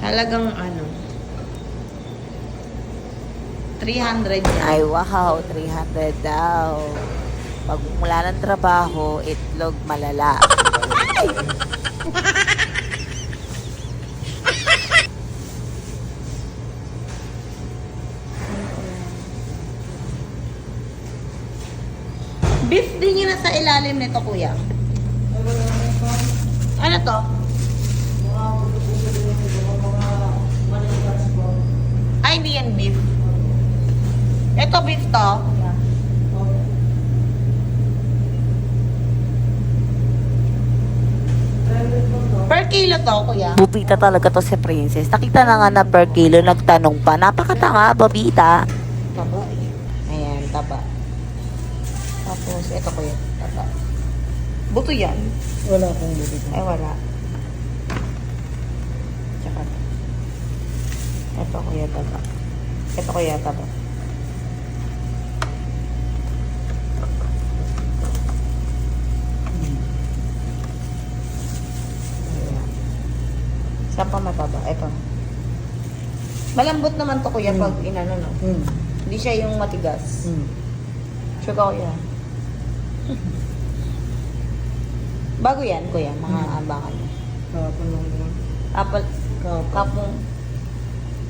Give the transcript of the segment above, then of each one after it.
Halagang ano, 300 yan. Ay, wow, 300 daw. Pag mula ng trabaho, itlog malala. Beef din yun sa ilalim nito, kuya. Ano to? Ay, hindi yan beef. Ito beef to. Per kilo to, kuya. Bubita talaga to si Princess. Nakita na nga na per kilo, nagtanong pa. Napakatanga, babita. Taba. Ayan, taba. Tapos, ito kuya, taba. Buto yan. Wala akong buti. Ay, wala. Tsaka, ito kuya, taba. Ito kuya, taba. Ayan. Saan pa mataba? Ito. Malambot naman to kuya pag inano, no? Hindi siya yung matigas. Sure ka kuya. Bago yan, kuya, mga ambakan mo. Kapon lang naman. Apple, Kapon.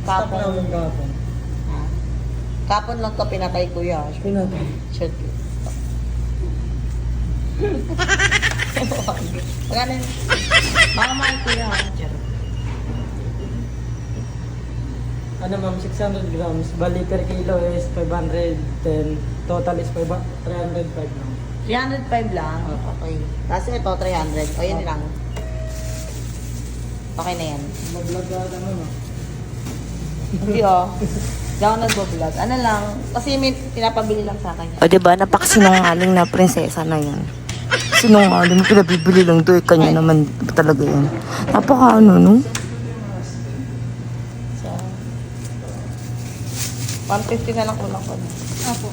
Stop namin kapon. Ha? Kapon lang to pinatay kuya. Pinatay. Sure. Magkano yun? Mga mahal kuya. Charot. Ano ma'am, 600 grams. Bali per kilo is 510. Total is 305 lang. 305 lang? Okay. Tapos ito, 300. O, yun lang. Okay na yan. Mag-vlog ka lang ano. Hindi oh. Hindi ako nag-vlog. Ano lang, kasi may pinapabili lang sa akin. O diba, napakasinungaling na prinsesa na yan. Sinungaling, pinabibili lang to. Kanya naman talaga yan. Napaka ano, no? So, 150 na lang kulang ko na. Apo.